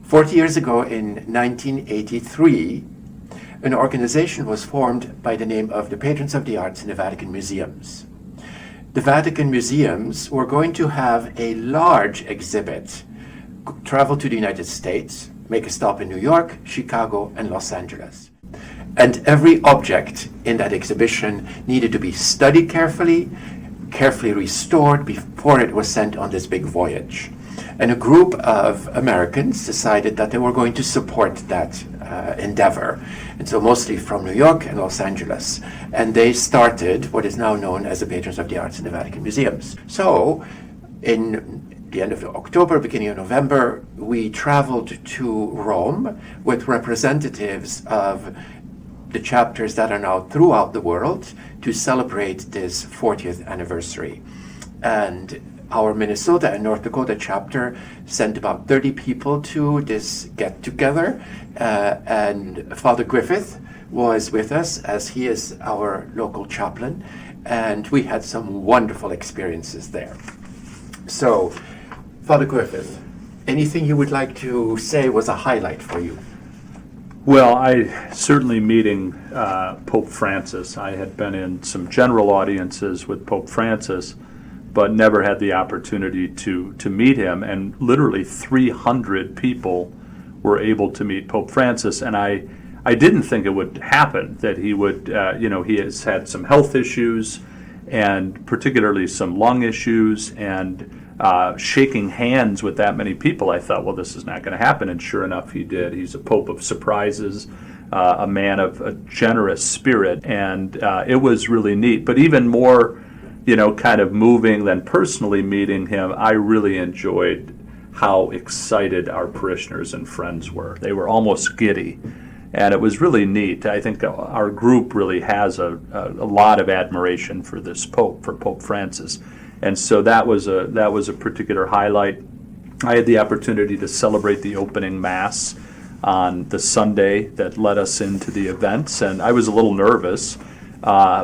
40 years ago, in 1983, an organization was formed by the name of the Patrons of the Arts in the Vatican Museums. The Vatican Museums were going to have a large exhibit, travel to the United States, make a stop in New York, Chicago, and Los Angeles. And every object in that exhibition needed to be studied carefully restored before it was sent on this big voyage. And a group of Americans decided that they were going to support that endeavor. And so mostly from New York and Los Angeles. And they started what is now known as the Patrons of the Arts in the Vatican Museums. So in the end of October, beginning of November, we traveled to Rome with representatives of the chapters that are now throughout the world to celebrate this 40th anniversary. And our Minnesota and North Dakota chapter sent about 30 people to this get-together, and Father Griffith was with us, as he is our local chaplain, and we had some wonderful experiences there. So, Father Griffith, anything you would like to say was a highlight for you? Well, certainly meeting Pope Francis. I had been in some general audiences with Pope Francis, but never had the opportunity to meet him. And literally 300 people were able to meet Pope Francis. And I didn't think it would happen, that he would, he has had some health issues, and particularly some lung issues, and shaking hands with that many people, I thought, well, this is not going to happen. And sure enough, he did. He's a Pope of surprises, a man of a generous spirit, and it was really neat. But even more, kind of moving than personally meeting him, I really enjoyed how excited our parishioners and friends were. They were almost giddy, and it was really neat. I think our group really has a lot of admiration for this Pope, for Pope Francis. And so that was a particular highlight. I had the opportunity to celebrate the opening Mass on the Sunday that led us into the events, and I was a little nervous.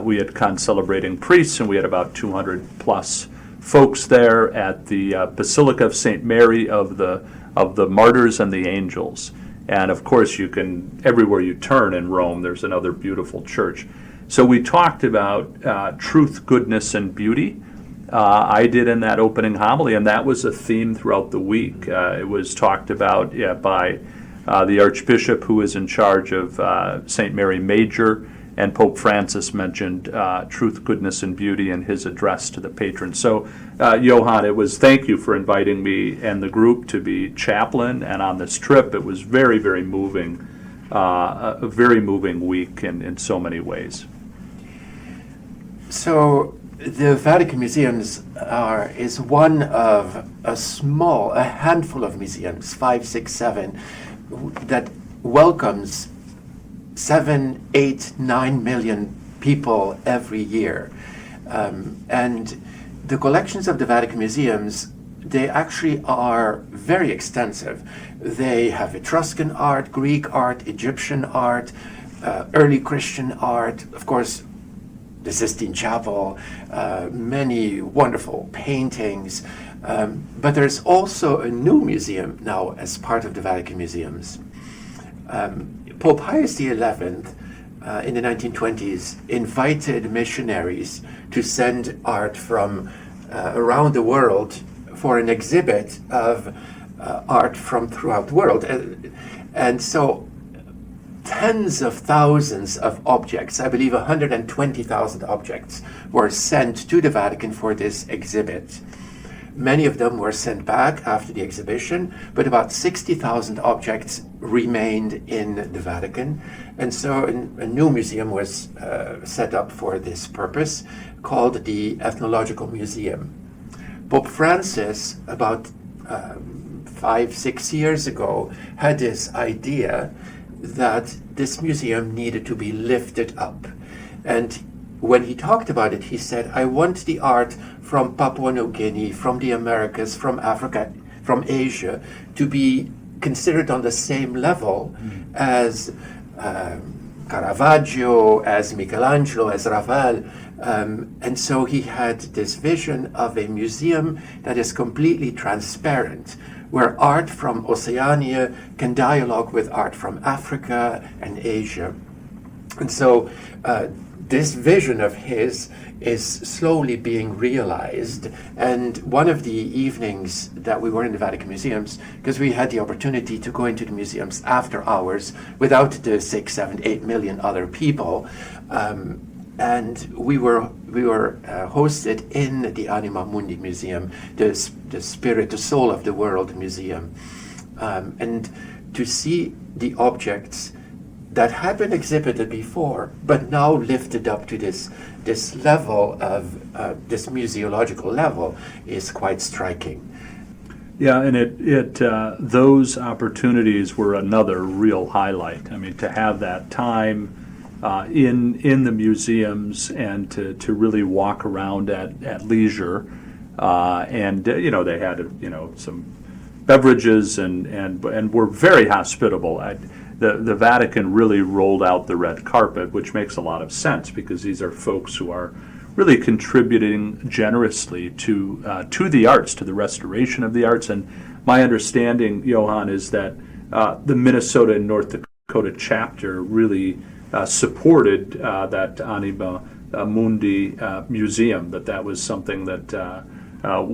We had con-celebrating priests, and we had about 200 plus folks there at the Basilica of St. Mary of the Martyrs and the Angels. And of course, you can, everywhere you turn in Rome, there's another beautiful church. So we talked about truth, goodness, and beauty. I did in that opening homily, and that was a theme throughout the week. It was talked about by the Archbishop, who is in charge of St. Mary Major, and Pope Francis mentioned truth, goodness, and beauty in his address to the patrons. So, Johan, thank you for inviting me and the group to be chaplain, and on this trip, it was very, very moving, a very moving week in so many ways. So, the Vatican Museums is one of a handful of museums, 5, 6, 7, that welcomes 7, 8, 9 million people every year. And the collections of the Vatican Museums, they actually are very extensive. They have Etruscan art, Greek art, Egyptian art, early Christian art, of course, the Sistine Chapel, many wonderful paintings. But there's also a new museum now as part of the Vatican Museums. Pope Pius XI in the 1920s invited missionaries to send art from around the world for an exhibit of art from throughout the world. And so tens of thousands of objects, I believe 120,000 objects, were sent to the Vatican for this exhibit. Many of them were sent back after the exhibition, but about 60,000 objects remained in the Vatican. And so a new museum was set up for this purpose, called the Ethnological Museum. Pope Francis, about 5, 6 years ago, had this idea that this museum needed to be lifted up. And when he talked about it, he said, I want the art from Papua New Guinea, from the Americas, from Africa, from Asia, to be considered on the same level as Caravaggio, as Michelangelo, as Ravel. And so he had this vision of a museum that is completely transparent, where art from Oceania can dialogue with art from Africa and Asia. And so this vision of his is slowly being realized. And one of the evenings that we were in the Vatican Museums, because we had the opportunity to go into the museums after hours without the 6, 7, 8 million other people, and we were hosted in the Anima Mundi Museum, the spirit, the soul of the world museum, and to see the objects that had been exhibited before, but now lifted up to this level of this museological level is quite striking. Yeah, and those opportunities were another real highlight. I mean, to have that time in the museums and to really walk around at leisure, and they had some beverages and were very hospitable. The Vatican really rolled out the red carpet, which makes a lot of sense because these are folks who are really contributing generously to the arts, to the restoration of the arts. And my understanding, Johan, is that the Minnesota and North Dakota chapter really supported that Anima Mundi museum, that was something that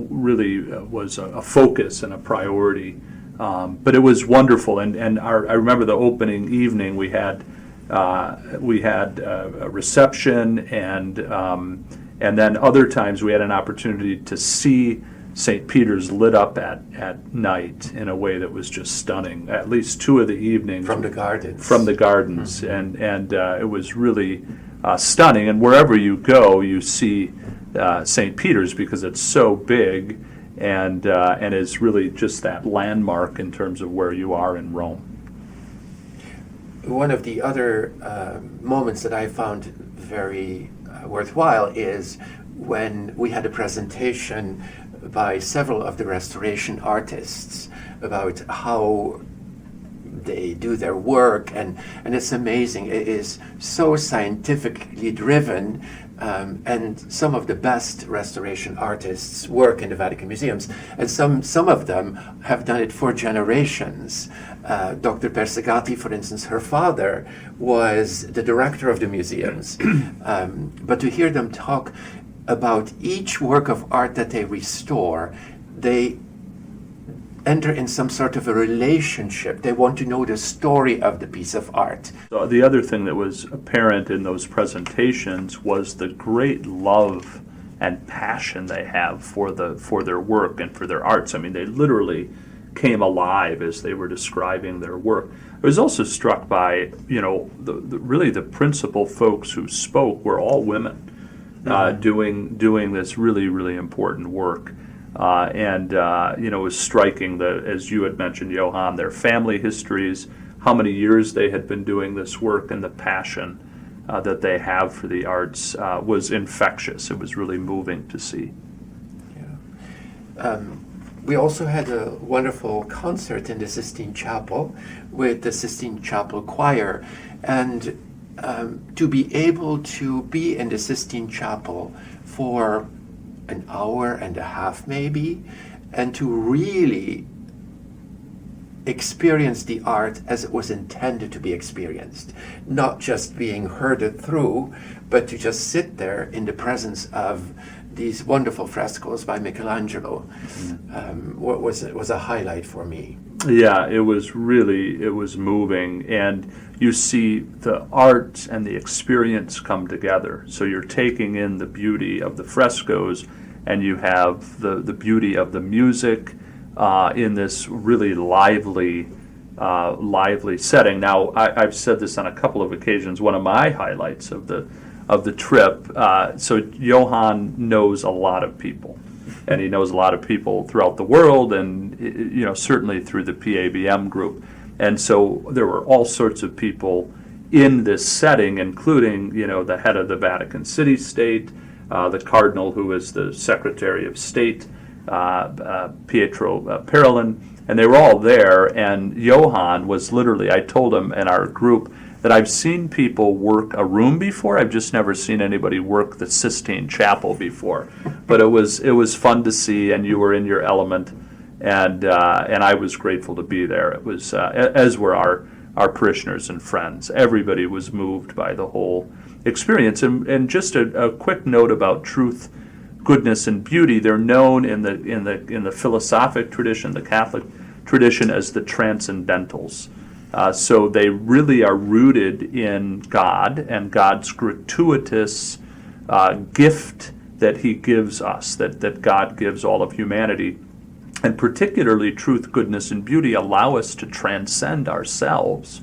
really was a focus and a priority. But it was wonderful, and I remember the opening evening we had a reception, and then other times we had an opportunity to see St. Peter's lit up at night in a way that was just stunning. At least 2 of the evenings from the gardens. Mm-hmm. and it was really stunning. And wherever you go, you see St. Peter's because it's so big. And is really just that landmark in terms of where you are in Rome. One of the other moments that I found very worthwhile is when we had a presentation by several of the restoration artists about how they do their work, and it's amazing. It is so scientifically driven. And some of the best restoration artists work in the Vatican Museums, and some of them have done it for generations. Dr. Persegati, for instance, her father was the director of the museums. But to hear them talk about each work of art that they restore, they enter in some sort of a relationship. They want to know the story of the piece of art. So the other thing that was apparent in those presentations was the great love and passion they have for their work and for their arts. I mean, they literally came alive as they were describing their work. I was also struck by, really the principal folks who spoke were all women, doing this really, really important work. It was striking that, as you had mentioned, Johan, their family histories, how many years they had been doing this work, and the passion that they have for the arts was infectious. It was really moving to see. Yeah. We also had a wonderful concert in the Sistine Chapel with the Sistine Chapel Choir, and to be able to be in the Sistine Chapel for an hour and a half maybe, and to really experience the art as it was intended to be experienced, not just being herded through, but to just sit there in the presence of these wonderful frescoes by Michelangelo. Was a highlight for me. Yeah, it was moving, and you see the art and the experience come together. So you're taking in the beauty of the frescoes, and you have the beauty of the music in this really lively setting. Now, I've said this on a couple of occasions. One of my highlights of the trip. So Johan knows a lot of people, and he knows a lot of people throughout the world, and certainly through the PABM group. And so there were all sorts of people in this setting, including the head of the Vatican City State, the Cardinal who is the Secretary of State, Pietro Parolin, and they were all there. And Johan was literally, I told him in our group that I've seen people work a room before. I've just never seen anybody work the Sistine Chapel before. But it was fun to see, and you were in your element. and I was grateful to be there. It was as were our parishioners and friends. Everybody was moved by the whole experience. And just a quick note about truth, goodness, and beauty. They're known in the philosophic tradition, the Catholic tradition, as the transcendentals. So they really are rooted in God and God's gratuitous gift that He gives us, that God gives all of humanity. And particularly truth, goodness, and beauty allow us to transcend ourselves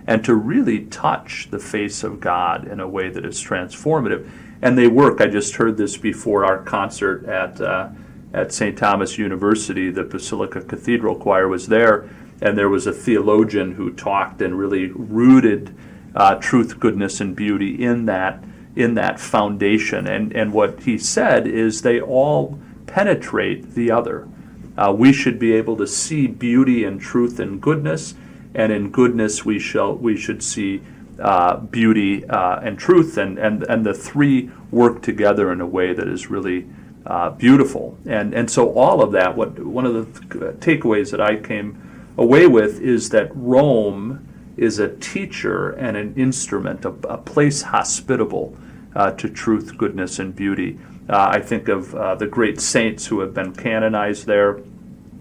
and to really touch the face of God in a way that is transformative. And they work. I just heard this before our concert at St. Thomas University. The Basilica Cathedral Choir was there, and there was a theologian who talked and really rooted truth, goodness, and beauty in that foundation. And what he said is they all penetrate the other. We should be able to see beauty and truth and goodness, and in goodness we should see beauty and truth, and the three work together in a way that is really beautiful. And so all of that, one of the takeaways that I came away with is that Rome is a teacher and an instrument, a place hospitable to truth, goodness, and beauty. I think of the great saints who have been canonized there,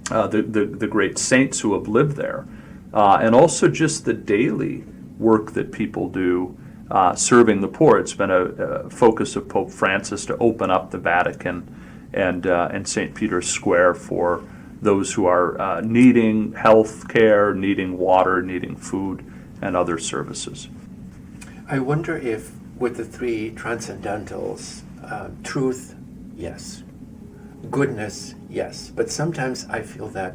the great saints who have lived there, and also just the daily work that people do serving the poor. It's been a focus of Pope Francis to open up the Vatican and St. Peter's Square for those who are needing health care, needing water, needing food, and other services. I wonder if with the three transcendentals, truth, yes. Goodness, yes. But sometimes I feel that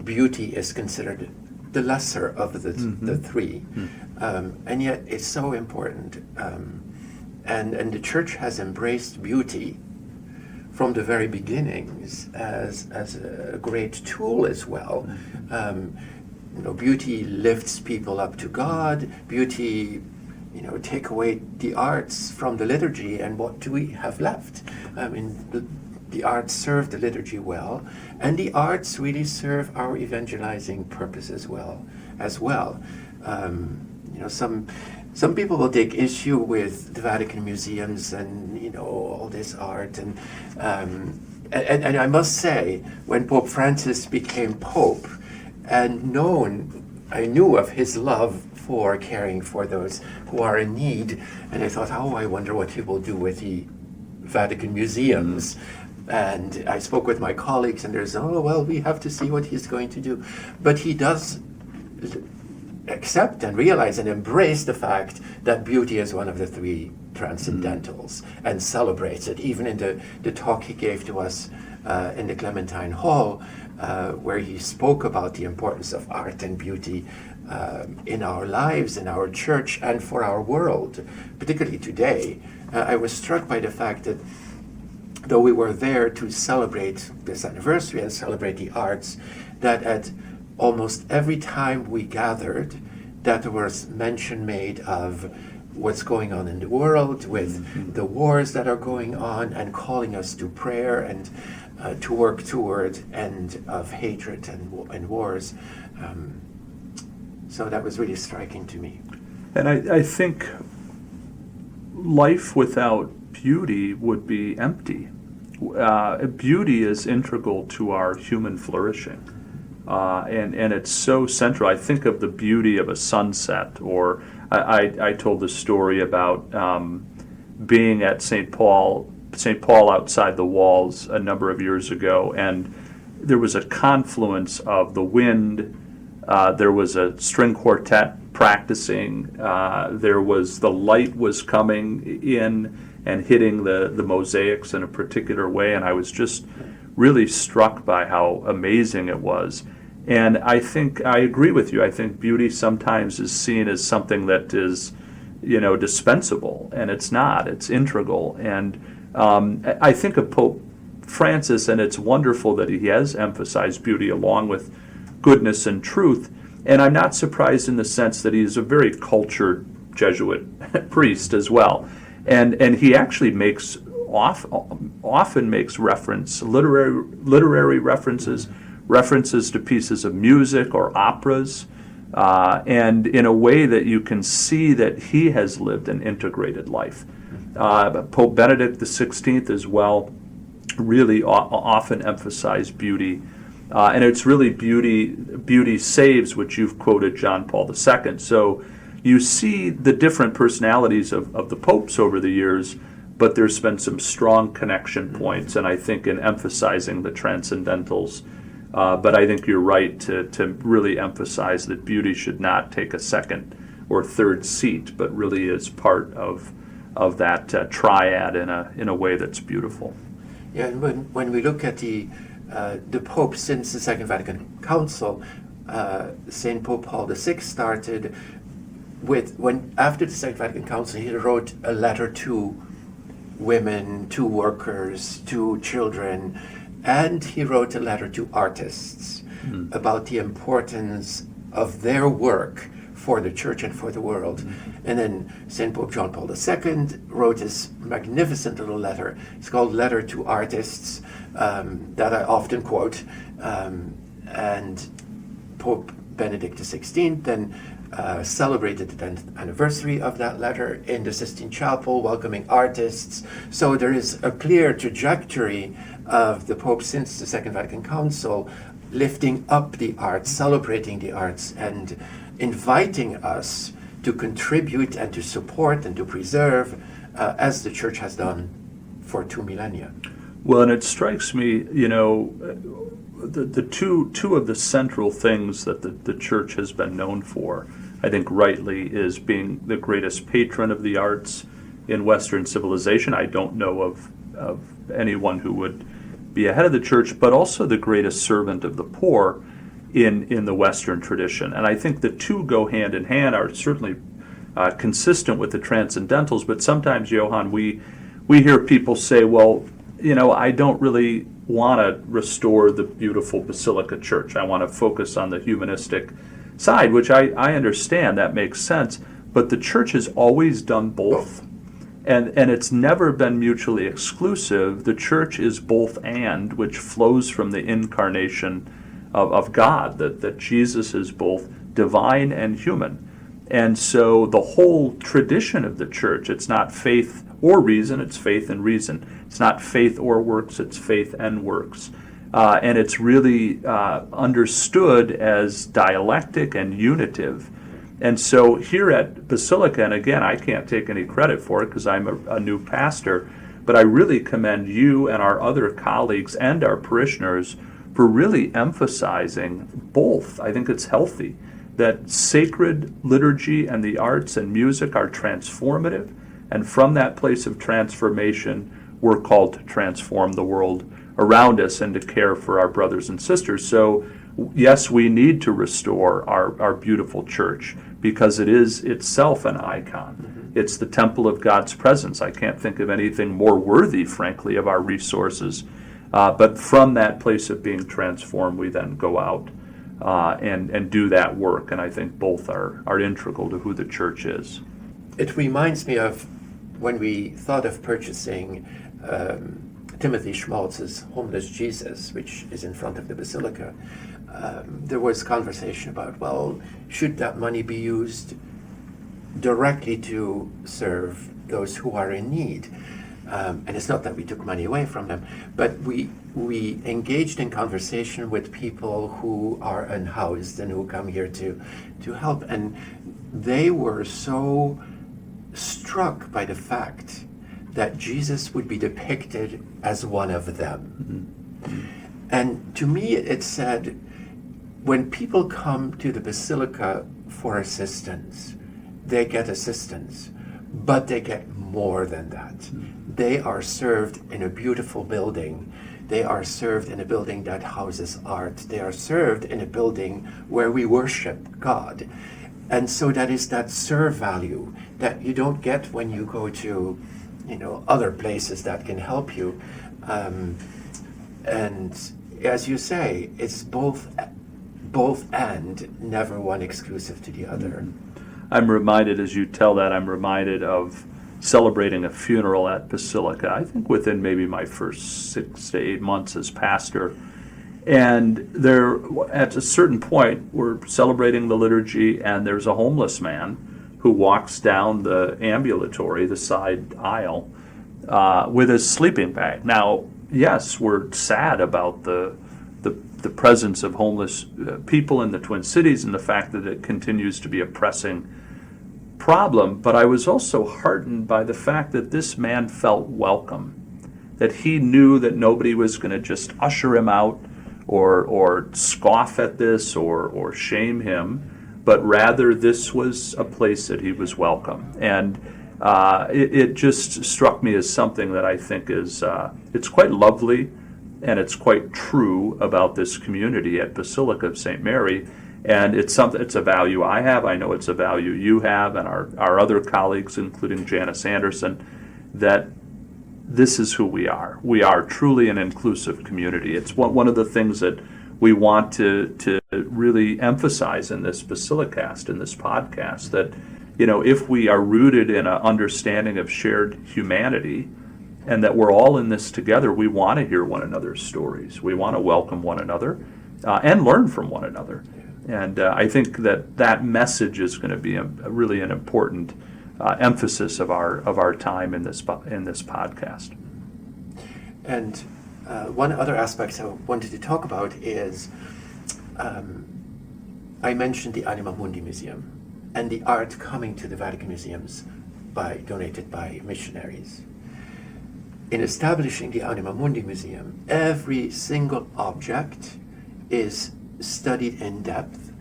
beauty is considered the lesser of the three. And yet it's so important. And the Church has embraced beauty from the very beginnings as a great tool as well. Beauty lifts people up to God. Beauty, take away the arts from the liturgy, and what do we have left? The arts serve the liturgy well, and the arts really serve our evangelizing purpose as well. Some people will take issue with the Vatican Museums and all this art, and I must say, when Pope Francis became Pope, and I knew of his love for caring for those who are in need, and I thought, I wonder what he will do with the Vatican Museums. And I spoke with my colleagues, and there's, we have to see what he's going to do. But he does accept and realize and embrace the fact that beauty is one of the three transcendentals, and celebrates it, even in the talk he gave to us in the Clementine Hall, where he spoke about the importance of art and beauty in our lives, in our church, and for our world, particularly today. I was struck by the fact that though we were there to celebrate this anniversary and celebrate the arts, that at almost every time we gathered, that there was mention made of what's going on in the world, with the wars that are going on, and calling us to prayer and to work toward end of hatred and wars. So that was really striking to me. And I think life without beauty would be empty. Beauty is integral to our human flourishing, and it's so central. I think of the beauty of a sunset, or I told the story about being at St. Paul outside the walls a number of years ago, and there was a confluence of the wind. There was a string quartet practicing. The light was coming in and hitting the mosaics in a particular way, and I was just really struck by how amazing it was. And I think I agree with you. I think beauty sometimes is seen as something that is, dispensable, and it's not. It's integral. And I think of Pope Francis, and it's wonderful that he has emphasized beauty along with goodness and truth. And I'm not surprised in the sense that he's a very cultured Jesuit priest as well. And he actually often makes literary references, references to pieces of music or operas, and in a way that you can see that he has lived an integrated life. Pope Benedict XVI as well really often emphasized beauty. And it's really beauty saves, which you've quoted John Paul II. So you see the different personalities of the popes over the years, but there's been some strong connection points, and I think in emphasizing the transcendentals. But I think you're right to really emphasize that beauty should not take a second or third seat, but really is part of that triad in a way that's beautiful. Yeah, and when we look at the Pope since the Second Vatican Council, Saint Pope Paul VI started with, after the Second Vatican Council, he wrote a letter to women, to workers, to children, and he wrote a letter to artists about the importance of their work for the church and for the world. And then St. Pope John Paul II wrote this magnificent little letter. It's called Letter to Artists, that I often quote. And Pope Benedict XVI then celebrated the 10th anniversary of that letter in the Sistine Chapel, welcoming artists. So there is a clear trajectory of the Pope since the Second Vatican Council, lifting up the arts, celebrating the arts, and inviting us to contribute and to support and to preserve, as the Church has done for 2 millennia. Well, and it strikes me, the two of the central things that the Church has been known for, I think rightly, is being the greatest patron of the arts in Western civilization. I don't know of anyone who would be ahead of the Church, but also the greatest servant of the poor in the Western tradition. And I think the two go hand in hand, are certainly consistent with the transcendentals, but sometimes, Johan, we hear people say, well, I don't really want to restore the beautiful Basilica Church. I want to focus on the humanistic side, which I understand, that makes sense, but the Church has always done both. And it's never been mutually exclusive. The Church is both and, which flows from the incarnation of God, that Jesus is both divine and human. And so the whole tradition of the Church, it's not faith or reason, it's faith and reason. It's not faith or works, it's faith and works. And it's really understood as dialectic and unitive. And so here at Basilica, and again, I can't take any credit for it because I'm a new pastor, but I really commend you and our other colleagues and our parishioners for really emphasizing both. I think it's healthy that sacred liturgy and the arts and music are transformative, and from that place of transformation, we're called to transform the world around us and to care for our brothers and sisters. So yes, we need to restore our beautiful church because it is itself an icon. It's the temple of God's presence. I can't think of anything more worthy, frankly, of our resources. But from that place of being transformed, we then go out and do that work. And I think both are integral to who the church is. It reminds me of when we thought of purchasing Timothy Schmaltz's Homeless Jesus, which is in front of the Basilica. There was conversation about, well, should that money be used directly to serve those who are in need? And it's not that we took money away from them, but we engaged in conversation with people who are unhoused and who come here to help. And they were so struck by the fact that Jesus would be depicted as one of them. Mm-hmm. And to me, it said, when people come to the Basilica for assistance, they get assistance, but they get more than that. Mm-hmm. They are served in a beautiful building. They are served in a building that houses art. They are served in a building where we worship God. And so that is that serve value that you don't get when you go to, other places that can help you. And as you say, it's both and, never one exclusive to the other. I'm reminded, as you tell that, I'm reminded of celebrating a funeral at Basilica, I think within maybe my first 6 to 8 months as pastor. And there, at a certain point, we're celebrating the liturgy, and there's a homeless man who walks down the ambulatory, the side aisle, with his sleeping bag. Now, yes, we're sad about the presence of homeless people in the Twin Cities and the fact that it continues to be a pressing problem, but I was also heartened by the fact that this man felt welcome, that he knew that nobody was going to just usher him out or scoff at this or shame him, but rather this was a place that he was welcome. And it just struck me as something that I think is, it's quite lovely and it's quite true about this community at Basilica of St. Mary. And it's a value I have. I know it's a value you have, and our other colleagues, including Janice Anderson, that this is who we are. We are truly an inclusive community. It's one of the things that we want to really emphasize in this BasiliCAST, in this podcast, that if we are rooted in an understanding of shared humanity, and that we're all in this together, we want to hear one another's stories. We want to welcome one another and learn from one another. And I think that message is going to be really an important emphasis of our time in this podcast. And one other aspect I wanted to talk about is I mentioned the Anima Mundi Museum and the art coming to the Vatican Museums donated by missionaries. In establishing the Anima Mundi Museum, every single object is studied in depth,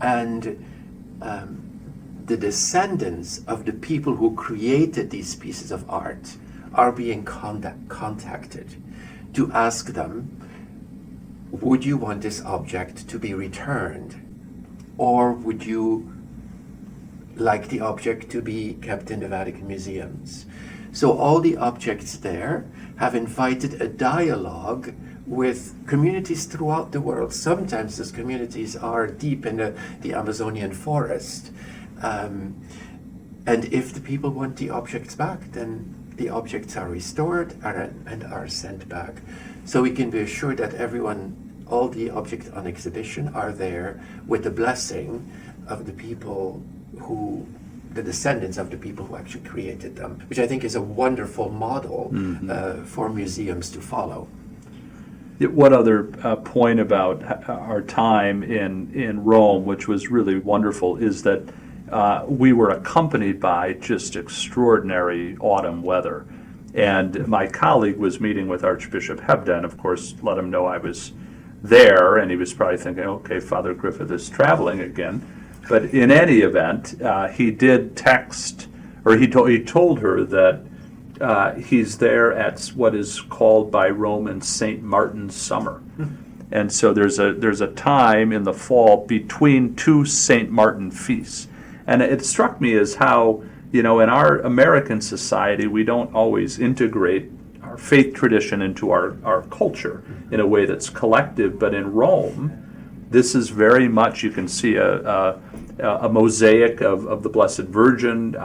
and the descendants of the people who created these pieces of art are being contacted to ask them, would you want this object to be returned, or would you like the object to be kept in the Vatican Museums? So all the objects there have invited a dialogue with communities throughout the world. Sometimes those communities are deep in the Amazonian forest. And if the people want the objects back, then the objects are restored and are sent back. So we can be assured that all the objects on exhibition are there with the blessing of the people the descendants of the people who actually created them, which I think is a wonderful model for museums to follow. One other point about our time in Rome, which was really wonderful, is that we were accompanied by just extraordinary autumn weather. And my colleague was meeting with Archbishop Hebden, of course, let him know I was there, and he was probably thinking, okay, Father Griffith is traveling again. But in any event, he did text, or he told her that he's there at what is called by Romans St. Martin's Summer. And so there's a time in the fall between two St. Martin feasts. And it struck me as how, in our American society, we don't always integrate our faith tradition into our culture in a way that's collective. But in Rome, this is very much, you can see a mosaic of the Blessed Virgin,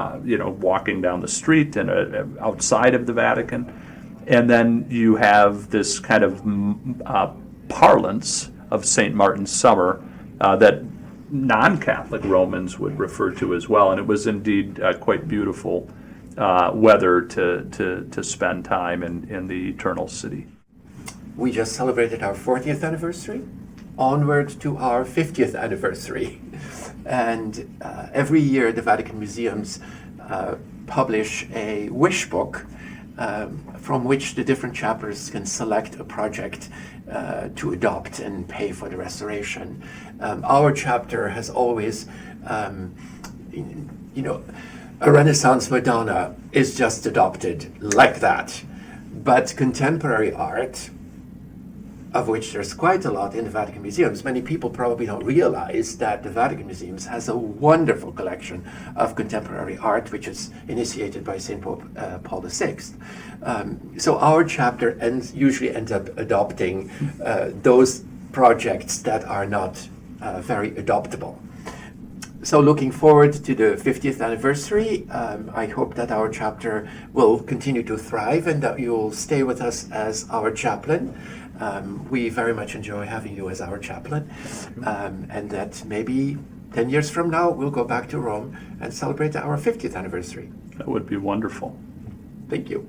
walking down the street and outside of the Vatican. And then you have this kind of parlance of St. Martin's Summer that non-Catholic Romans would refer to as well. And it was indeed quite beautiful weather to spend time in the Eternal City. We just celebrated our 40th anniversary, onward to our 50th anniversary. And every year the Vatican Museums publish a wish book from which the different chapters can select a project to adopt and pay for the restoration. Our chapter has always, a Renaissance Madonna is just adopted like that. But contemporary art, of which there's quite a lot in the Vatican Museums. Many people probably don't realize that the Vatican Museums has a wonderful collection of contemporary art, which is initiated by St. Pope Paul VI. So our chapter usually ends up adopting those projects that are not very adoptable. So looking forward to the 50th anniversary, I hope that our chapter will continue to thrive and that you'll stay with us as our chaplain We very much enjoy having you as our chaplain, and that maybe 10 years from now we'll go back to Rome and celebrate our 50th anniversary. That would be wonderful. Thank you.